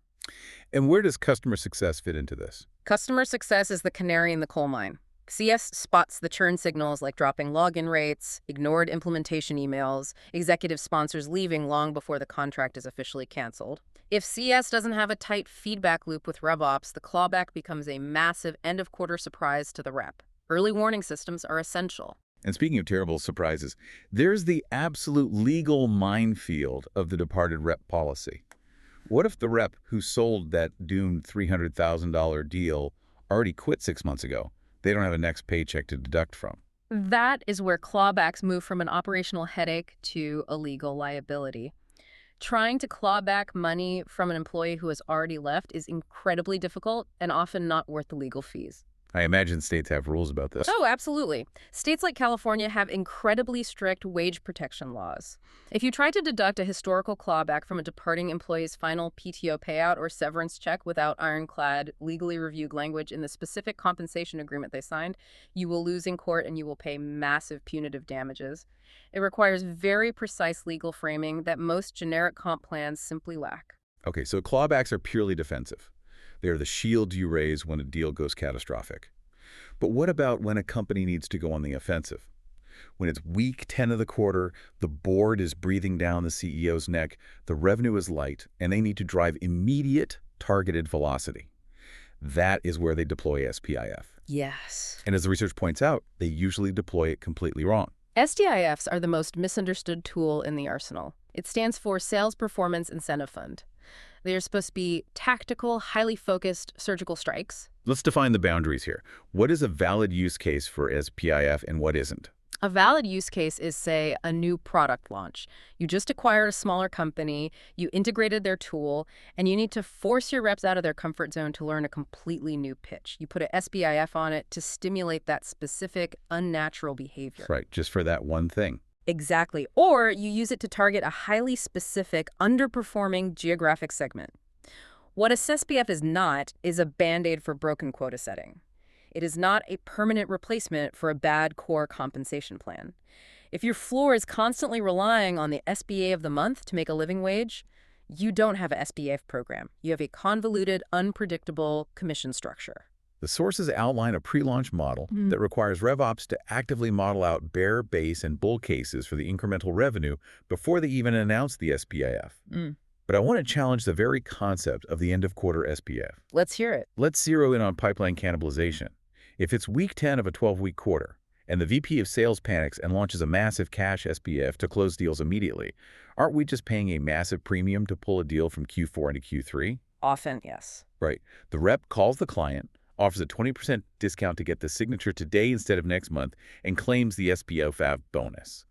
B: And where does customer success fit into this?
C: Customer success is the canary in the coal mine. CS spots the churn signals like dropping login rates, ignored implementation emails, executive sponsors leaving long before the contract is officially canceled. If CS doesn't have a tight feedback loop with RevOps, the clawback becomes a massive end-of-quarter surprise to the rep. Early warning systems are essential.
B: And speaking of terrible surprises, there's the absolute legal minefield of the departed rep policy. What if the rep who sold that doomed $300,000 deal already quit 6 months ago? They don't have a next paycheck to deduct from.
C: That is where clawbacks move from an operational headache to a legal liability. Trying to claw back money from an employee who has already left is incredibly difficult and often not worth the legal fees.
B: I imagine states have rules about this.
C: Oh, absolutely. States like California have incredibly strict wage protection laws. If you try to deduct a historical clawback from a departing employee's final PTO payout or severance check without ironclad, legally reviewed language in the specific compensation agreement they signed, you will lose in court and you will pay massive punitive damages. It requires very precise legal framing that most generic comp plans simply lack.
B: Okay, so clawbacks are purely defensive. They're the shield you raise when a deal goes catastrophic. But what about when a company needs to go on the offensive? When it's week 10 of the quarter, the board is breathing down the CEO's neck, the revenue is light, and they need to drive immediate targeted velocity. That is where they deploy SPIF.
C: Yes.
B: And as the research points out, they usually deploy it completely wrong.
C: SDIFs are the most misunderstood tool in the arsenal. It stands for Sales Performance Incentive Fund. They are supposed to be tactical, highly focused surgical strikes.
B: Let's define the boundaries here. What is a valid use case for SPIF and what isn't?
C: A valid use case is, say, a new product launch. You just acquired a smaller company, you integrated their tool, and you need to force your reps out of their comfort zone to learn a completely new pitch. You put a SPIF on it to stimulate that specific, unnatural behavior.
B: Right, just for that one thing.
C: Exactly. Or you use it to target a highly specific, underperforming geographic segment. What a SPIF is not is a Band-Aid for broken quota setting. It is not a permanent replacement for a bad core compensation plan. If your floor is constantly relying on the SBA of the month to make a living wage, you don't have a SBF program. You have a convoluted, unpredictable commission structure.
B: The sources outline a pre-launch model that requires RevOps to actively model out bear, base, and bull cases for the incremental revenue before they even announce the SPIF. But I want to challenge the very concept of the end-of-quarter SPIF.
C: Let's hear it.
B: Let's zero in on pipeline cannibalization. If it's week 10 of a 12-week quarter, and the VP of Sales panics and launches a massive cash SPIF to close deals immediately, aren't we just paying a massive premium to pull a deal from Q4 into Q3?
C: Often, yes.
B: Right. The rep calls the client, offers a 20% discount to get the signature today instead of next month, and claims the SPIF bonus.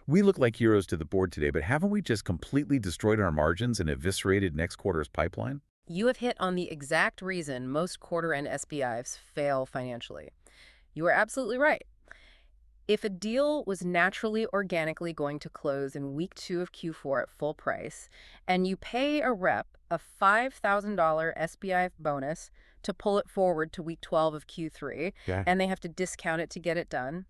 B: We look like heroes to the board today, but haven't we just completely destroyed our margins and eviscerated next quarter's pipeline?
C: You have hit on the exact reason most quarter-end SPIFs fail financially. You are absolutely right. If a deal was naturally, organically going to close in week 2 of Q4 at full price, and you pay a rep a $5,000 SBIF bonus to pull it forward to week 12 of Q3,
B: Okay.
C: and they have to discount it to get it done,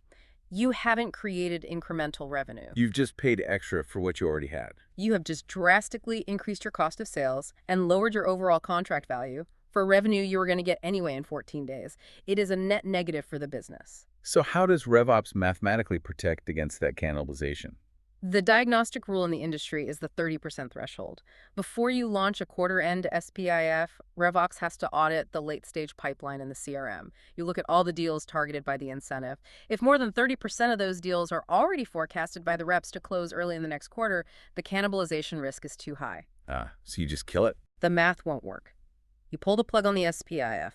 C: you haven't created incremental revenue.
B: You've just paid extra for what you already had.
C: You have just drastically increased your cost of sales and lowered your overall contract value for revenue you were going to get anyway in 14 days. It is a net negative for the business.
B: So how does RevOps mathematically protect against that cannibalization?
C: The diagnostic rule in the industry is the 30% threshold. Before you launch a quarter-end SPIF, RevOps has to audit the late-stage pipeline in the CRM. You look at all the deals targeted by the incentive. If more than 30% of those deals are already forecasted by the reps to close early in the next quarter, the cannibalization risk is too high.
B: So you just kill it?
C: The math won't work. You pull the plug on the SPIF.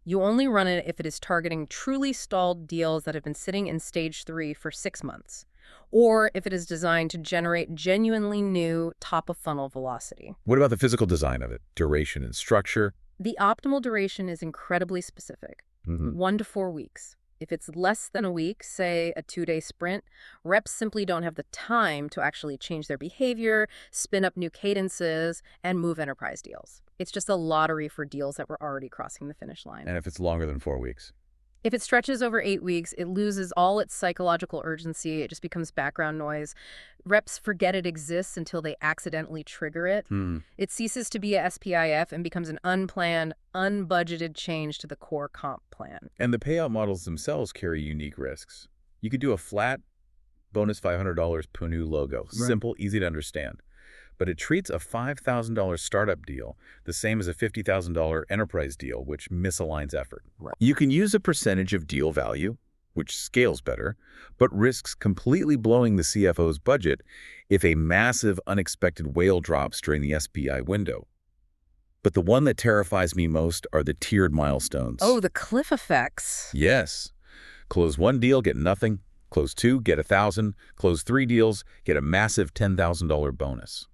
C: You only run it if it is targeting truly stalled deals that have been sitting in stage 3 for 6 months, or if it is designed to generate genuinely new top-of-funnel velocity.
B: What about the physical design of it? Duration and structure?
C: The optimal duration is incredibly specific, 1 to 4 weeks. If it's less than a week, say a 2-day sprint, reps simply don't have the time to actually change their behavior, spin up new cadences, and move enterprise deals. It's just a lottery for deals that were already crossing the finish line.
B: And if it's longer than 4 weeks?
C: If it stretches over 8 weeks, it loses all its psychological urgency. It just becomes background noise. Reps forget it exists until they accidentally trigger it. It ceases to be a SPIF and becomes an unplanned, unbudgeted change to the core comp plan.
B: And the payout models themselves carry unique risks. You could do a flat bonus $500 Punu logo.
D: Right.
B: Simple, easy to understand. But it treats a $5,000 startup deal the same as a $50,000 enterprise deal, which misaligns effort.
D: Right.
B: You can use a percentage of deal value, which scales better, but risks completely blowing the CFO's budget if a massive unexpected whale drops during the SPI window. But the one that terrifies me most are the tiered milestones.
C: Oh, the cliff effects.
B: Yes. Close 1 deal, get nothing. Close 2, get $1,000. Close 3 deals, get a massive $10,000 bonus.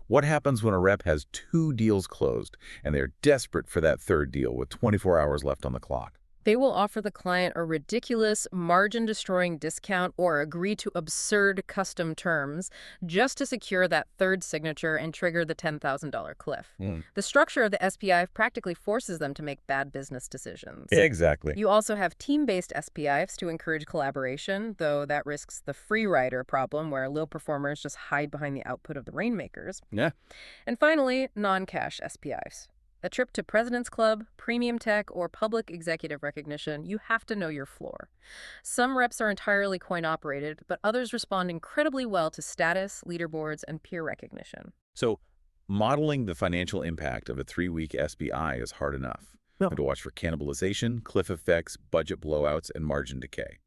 B: What happens when a rep has 2 deals closed and they're desperate for that 3rd deal with 24 hours left on the clock?
C: They will offer the client a ridiculous, margin-destroying discount or agree to absurd custom terms just to secure that 3rd signature and trigger the $10,000 cliff. The structure of the SPI practically forces them to make bad business decisions.
B: Exactly.
C: You also have team-based SPIFs to encourage collaboration, though that risks the free rider problem where low performers just hide behind the output of the rainmakers.
B: Yeah.
C: And finally, non-cash SPIFs. A trip to President's Club, premium tech, or public executive recognition, you have to know your floor. Some reps are entirely coin-operated, but others respond incredibly well to status, leaderboards, and peer recognition.
B: So modeling the financial impact of a 3-week SBI is hard enough.
D: No.
B: You have to watch for cannibalization, cliff effects, budget blowouts, and margin decay.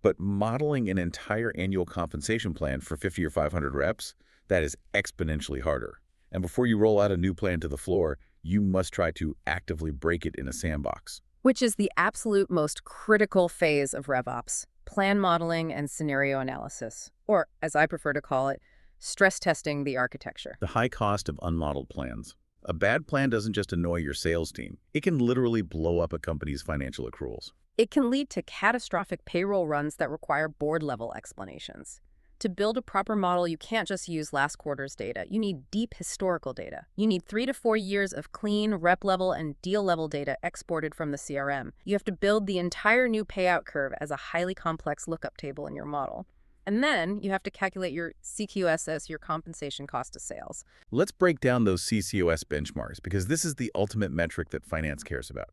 B: But modeling an entire annual compensation plan for 50 or 500 reps, that is exponentially harder. And before you roll out a new plan to the floor, you must try to actively break it in a sandbox.
C: Which is the absolute most critical phase of RevOps, plan modeling and scenario analysis, or as I prefer to call it, stress testing the architecture.
B: The high cost of unmodeled plans. A bad plan doesn't just annoy your sales team. It can literally blow up a company's financial accruals.
C: It can lead to catastrophic payroll runs that require board-level explanations. To build a proper model, you can't just use last quarter's data. You need deep historical data. You need 3 to 4 years of clean, rep-level, and deal-level data exported from the CRM. You have to build the entire new payout curve as a highly complex lookup table in your model. And then you have to calculate your CQS as your compensation cost of sales.
B: Let's break down those CCOS benchmarks, because this is the ultimate metric that finance cares about.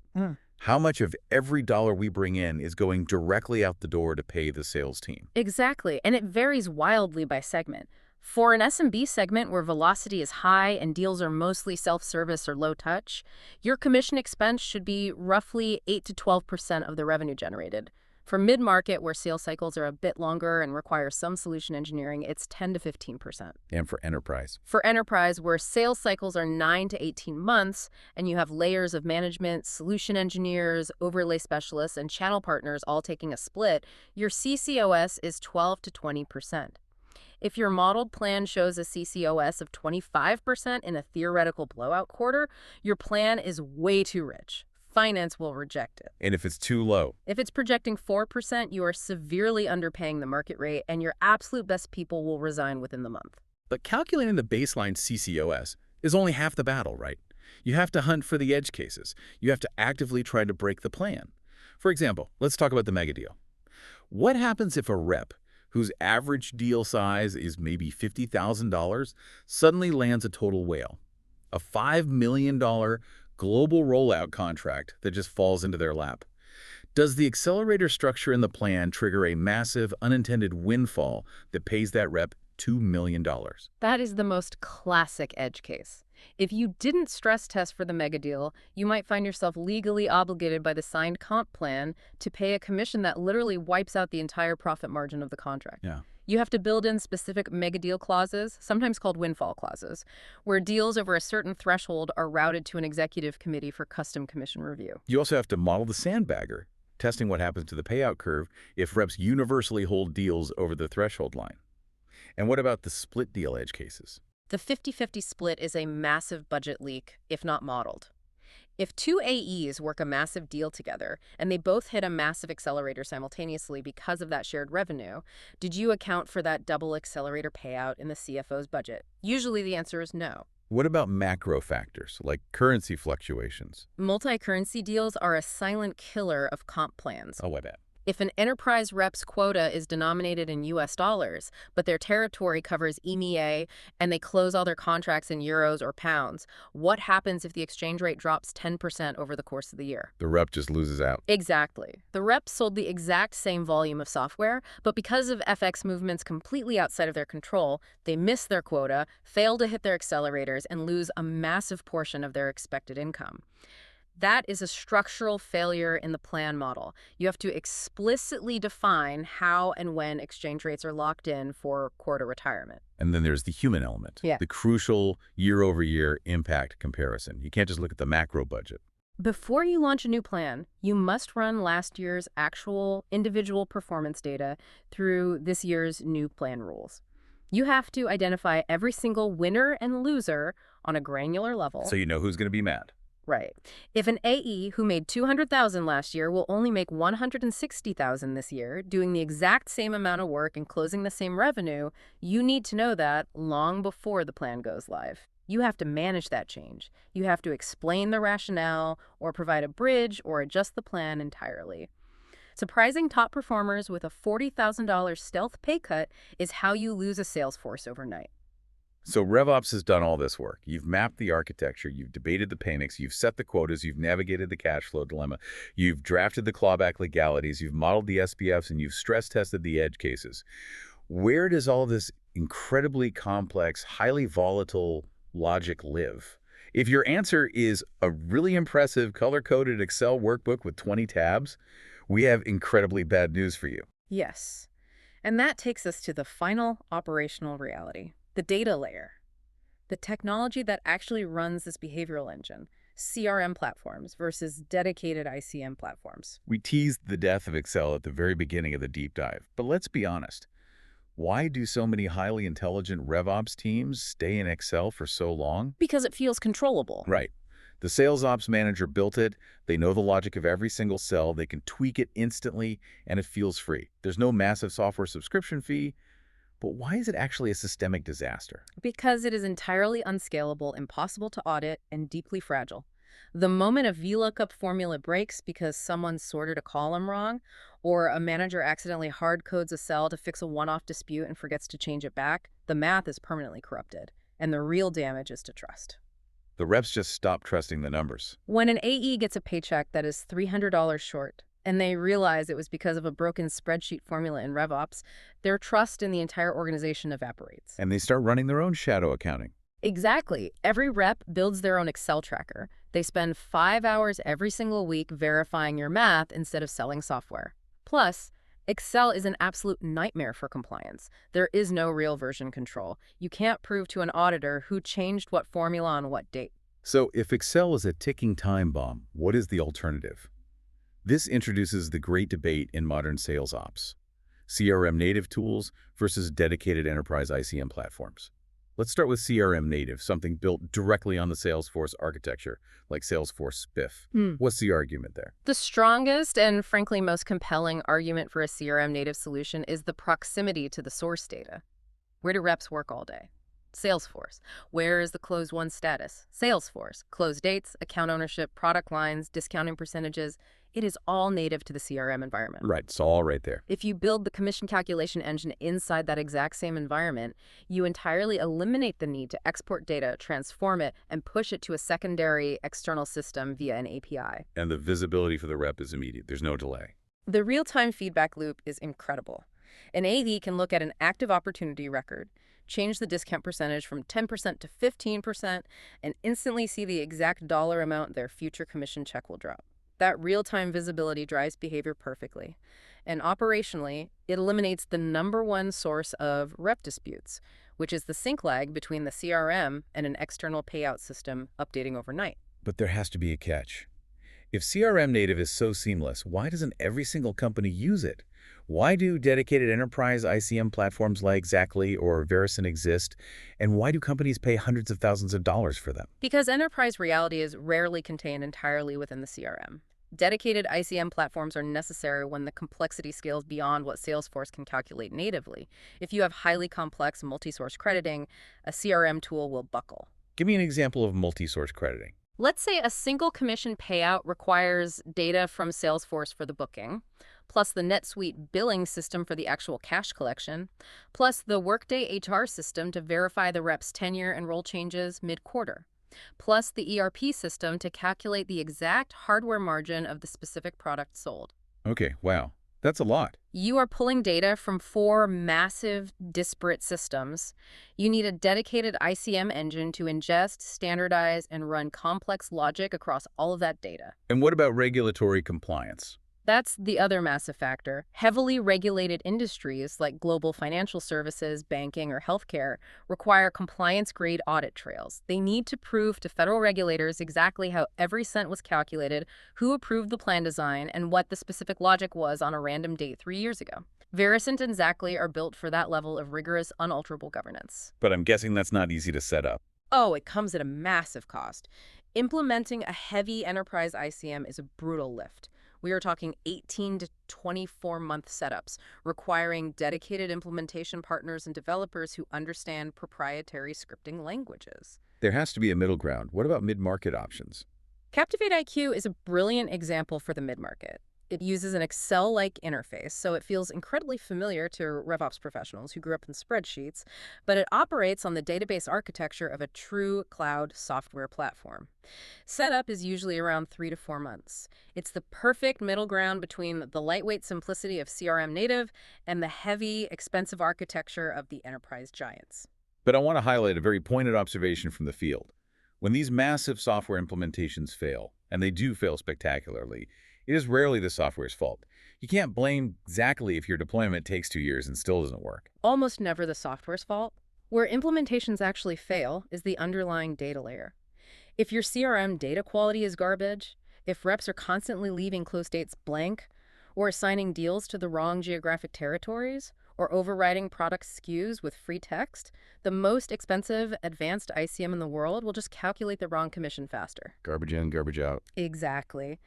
B: How much of every dollar we bring in is going directly out the door to pay the sales team?
C: Exactly, and it varies wildly by segment. For an SMB segment where velocity is high and deals are mostly self-service or low-touch, your commission expense should be roughly 8 to 12% of the revenue generated. For mid-market, where sales cycles are a bit longer and require some solution engineering, it's 10 to 15%.
B: And for enterprise?
C: For enterprise, where sales cycles are 9 to 18 months, and you have layers of management, solution engineers, overlay specialists, and channel partners all taking a split, your CCOS is 12 to 20%. If your modeled plan shows a CCOS of 25% in a theoretical blowout quarter, your plan is way too rich. finance will reject it.
B: And if it's too low?
C: If it's projecting 4%, you are severely underpaying the market rate, and your absolute best people will resign within the month.
B: But calculating the baseline CCOS is only half the battle, right? You have to hunt for the edge cases. You have to actively try to break the plan. For example, let's talk about the mega deal. What happens if a rep whose average deal size is maybe $50,000 suddenly lands a total whale? A $5 million global rollout contract that just falls into their lap. Does the accelerator structure in the plan trigger a massive unintended windfall that pays that rep $2 million?
C: That is the most classic edge case. If you didn't stress test for the mega deal, you might find yourself legally obligated by the signed comp plan to pay a commission that literally wipes out the entire profit margin of the contract.
B: Yeah.
C: You have to build in specific mega deal clauses, sometimes called windfall clauses, where deals over a certain threshold are routed to an executive committee for custom commission review.
B: You also have to model the sandbagger, testing what happens to the payout curve if reps universally hold deals over the threshold line. And what about the split deal edge cases?
C: The 50-50 split is a massive budget leak, if not modeled. If two AEs work a massive deal together, and they both hit a massive accelerator simultaneously because of that shared revenue, did you account for that double accelerator payout in the CFO's budget? Usually the answer is no.
B: What about macro factors, like currency fluctuations?
C: Multi-currency deals are a silent killer of comp plans.
B: Oh, I bet.
C: If an enterprise rep's quota is denominated in US dollars, but their territory covers EMEA and they close all their contracts in euros or pounds, what happens if the exchange rate drops 10% over the course of the year?
B: The rep just loses out.
C: Exactly. The rep sold the exact same volume of software, but because of FX movements completely outside of their control, they miss their quota, fail to hit their accelerators, and lose a massive portion of their expected income. That is a structural failure in the plan model. You have to explicitly define how and when exchange rates are locked in for quota retirement.
B: And then there's the human element, the crucial year-over-year impact comparison. You can't just look at the macro budget.
C: Before you launch a new plan, you must run last year's actual individual performance data through this year's new plan rules. You have to identify every single winner and loser on a granular level.
B: So you know who's going to be mad.
C: Right. If an AE who made $200,000 last year will only make $160,000 this year, doing the exact same amount of work and closing the same revenue, you need to know that long before the plan goes live. You have to manage that change. You have to explain the rationale or provide a bridge or adjust the plan entirely. Surprising top performers with a $40,000 stealth pay cut is how you lose a sales force overnight.
B: So RevOps has done all this work. You've mapped the architecture, you've debated the pay mix, you've set the quotas, you've navigated the cash flow dilemma, you've drafted the clawback legalities, you've modeled the SPFs, and you've stress-tested the edge cases. Where does all this incredibly complex, highly volatile logic live? If your answer is a really impressive color-coded Excel workbook with 20 tabs, we have incredibly bad news for you.
C: Yes. And that takes us to the final operational reality. The data layer, the technology that actually runs this behavioral engine, CRM platforms versus dedicated ICM platforms.
B: We teased the death of Excel at the very beginning of the deep dive, but let's be honest. Why do so many highly intelligent RevOps teams stay in Excel for so long?
C: Because it feels controllable.
B: Right. The sales ops manager built it. They know the logic of every single cell. They can tweak it instantly, and it feels free. There's no massive software subscription fee. But why is it actually a systemic disaster?
C: Because it is entirely unscalable, impossible to audit, and deeply fragile. The moment a VLOOKUP formula breaks because someone sorted a column wrong, or a manager accidentally hard codes a cell to fix a one-off dispute and forgets to change it back, the math is permanently corrupted, and the real damage is to trust.
B: The reps just stop trusting the numbers.
C: When an AE gets a paycheck that is $300 short, and they realize it was because of a broken spreadsheet formula in RevOps, their trust in the entire organization evaporates.
B: And they start running their own shadow accounting.
C: Exactly. Every rep builds their own Excel tracker. They spend 5 hours every single week verifying your math instead of selling software. Plus, Excel is an absolute nightmare for compliance. There is no real version control. You can't prove to an auditor who changed what formula on what date.
B: So if Excel is a ticking time bomb, what is the alternative? This introduces the great debate in modern sales ops: CRM native tools versus dedicated enterprise ICM platforms. Let's start with CRM native, something built directly on the Salesforce architecture, like Salesforce Spiff. What's the argument there?
C: The strongest and frankly most compelling argument for a CRM native solution is the proximity to the source data. Where do reps work all day? Salesforce. Where is the closed won status? Salesforce. Closed dates, account ownership, product lines, discounting percentages. It is all native to the CRM environment.
B: Right, it's all right there.
C: If you build the commission calculation engine inside that exact same environment, you entirely eliminate the need to export data, transform it, and push it to a secondary external system via an API.
B: And the visibility for the rep is immediate. There's no delay.
C: The real-time feedback loop is incredible. An AV can look at an active opportunity record, change the discount percentage from 10% to 15%, and instantly see the exact dollar amount their future commission check will drop. That real-time visibility drives behavior perfectly. And operationally, it eliminates the #1 source of rep disputes, which is the sync lag between the CRM and an external payout system updating overnight.
B: But there has to be a catch. If CRM native is so seamless, why doesn't every single company use it? Why do dedicated enterprise ICM platforms like Xactly or Verison exist? And why do companies pay hundreds of thousands of dollars for them?
C: Because enterprise reality is rarely contained entirely within the CRM. Dedicated ICM platforms are necessary when the complexity scales beyond what Salesforce can calculate natively. If you have highly complex multi-source crediting, a CRM tool will buckle.
B: Give me an example of multi-source crediting.
C: Let's say a single commission payout requires data from Salesforce for the booking, plus the NetSuite billing system for the actual cash collection, plus the Workday HR system to verify the rep's tenure and role changes mid-quarter, plus the ERP system to calculate the exact hardware margin of the specific product sold.
B: Okay, wow. That's a lot.
C: You are pulling data from 4 massive, disparate systems. You need a dedicated ICM engine to ingest, standardize, and run complex logic across all of that data.
B: And what about regulatory compliance?
C: That's the other massive factor. Heavily regulated industries like global financial services, banking, or healthcare require compliance-grade audit trails. They need to prove to federal regulators exactly how every cent was calculated, who approved the plan design, and what the specific logic was on a random date 3 years ago. Verison and Xactly are built for that level of rigorous, unalterable governance.
B: But I'm guessing that's not easy to set up.
C: Oh, it comes at a massive cost. Implementing a heavy enterprise ICM is a brutal lift. We are talking 18 to 24-month setups, requiring dedicated implementation partners and developers who understand proprietary scripting languages.
B: There has to be a middle ground. What about mid-market options?
C: Captivate IQ is a brilliant example for the mid-market. It uses an Excel-like interface, so it feels incredibly familiar to RevOps professionals who grew up in spreadsheets, but it operates on the database architecture of a true cloud software platform. Setup is usually around 3 to 4 months. It's the perfect middle ground between the lightweight simplicity of CRM native and the heavy, expensive architecture of the enterprise giants.
B: But I want to highlight a very pointed observation from the field. When these massive software implementations fail, and they do fail spectacularly, it is rarely the software's fault. You can't blame Xactly if your deployment takes 2 years and still doesn't work.
C: Almost never the software's fault. Where implementations actually fail is the underlying data layer. If your CRM data quality is garbage, if reps are constantly leaving close dates blank, or assigning deals to the wrong geographic territories, or overriding product SKUs with free text, the most expensive advanced ICM in the world will just calculate the wrong commission faster.
B: Garbage in, garbage out.
C: Exactly.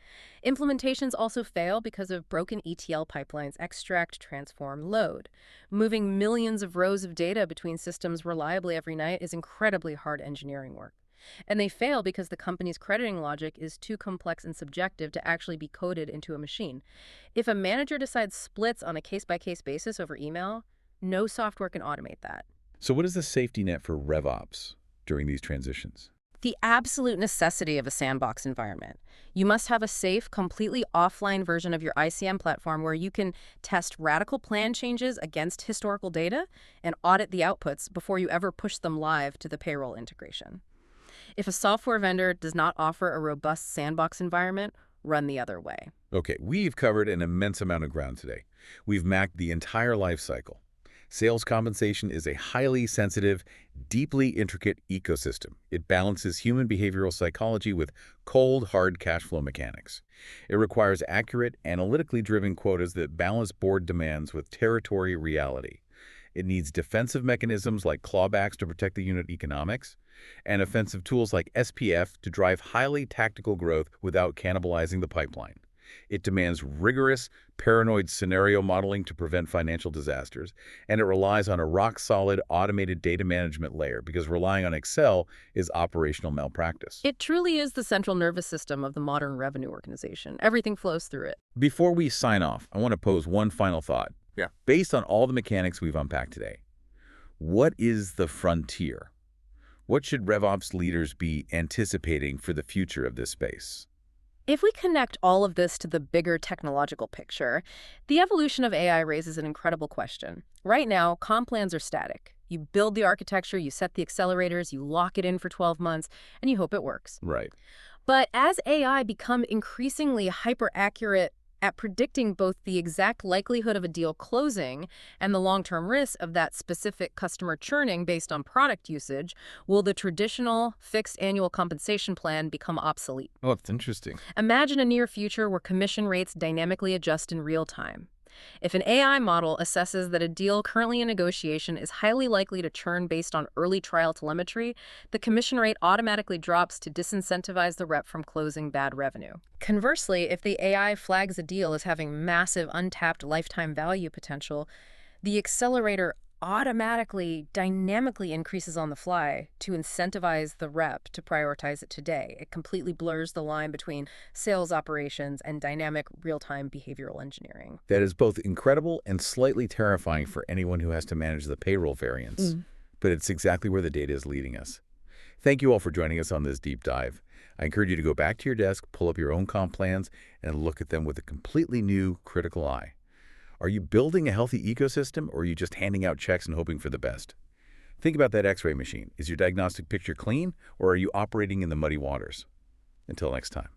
C: Implementations also fail because of broken ETL pipelines, extract, transform, load. Moving millions of rows of data between systems reliably every night is incredibly hard engineering work. And they fail because the company's crediting logic is too complex and subjective to actually be coded into a machine. If a manager decides splits on a case-by-case basis over email, no software can automate that.
B: So what is the safety net for RevOps during these transitions?
C: The absolute necessity of a sandbox environment. You must have a safe, completely offline version of your ICM platform where you can test radical plan changes against historical data and audit the outputs before you ever push them live to the payroll integration. If a software vendor does not offer a robust sandbox environment, run the other way.
B: Okay, we've covered an immense amount of ground today. We've mapped the entire life cycle. Sales compensation is a highly sensitive, deeply intricate ecosystem. It balances human behavioral psychology with cold, hard cash flow mechanics. It requires accurate, analytically driven quotas that balance board demands with territory reality. It needs defensive mechanisms like clawbacks to protect the unit economics, and offensive tools like SPF to drive highly tactical growth without cannibalizing the pipeline. It demands rigorous, paranoid scenario modeling to prevent financial disasters, and it relies on a rock-solid automated data management layer because relying on Excel is operational malpractice.
C: It truly is the central nervous system of the modern revenue organization. Everything flows through it.
B: Before we sign off, I want to pose one final thought.
D: Yeah.
B: Based on all the mechanics we've unpacked today, what is the frontier? What should RevOps leaders be anticipating for the future of this space?
C: If we connect all of this to the bigger technological picture, the evolution of AI raises an incredible question. Right now, comp plans are static. You build the architecture, you set the accelerators, you lock it in for 12 months, and you hope it works.
B: Right.
C: But as AI become increasingly hyper-accurate at predicting both the exact likelihood of a deal closing and the long-term risk of that specific customer churning based on product usage, will the traditional fixed annual compensation plan become obsolete?
D: Oh, that's interesting.
C: Imagine a near future where commission rates dynamically adjust in real time. If an AI model assesses that a deal currently in negotiation is highly likely to churn based on early trial telemetry, the commission rate automatically drops to disincentivize the rep from closing bad revenue. Conversely, if the AI flags a deal as having massive untapped lifetime value potential, the accelerator automatically, dynamically increases on the fly to incentivize the rep to prioritize it today. It completely blurs the line between sales operations and dynamic real-time behavioral engineering.
B: That is both incredible and slightly terrifying for anyone who has to manage the payroll variance. But it's exactly where the data is leading us. Thank you all for joining us on this deep dive. I encourage you to go back to your desk, pull up your own comp plans, and look at them with a completely new, critical eye. Are you building a healthy ecosystem, or are you just handing out checks and hoping for the best? Think about that X-ray machine. Is your diagnostic picture clean, or are you operating in the muddy waters? Until next time.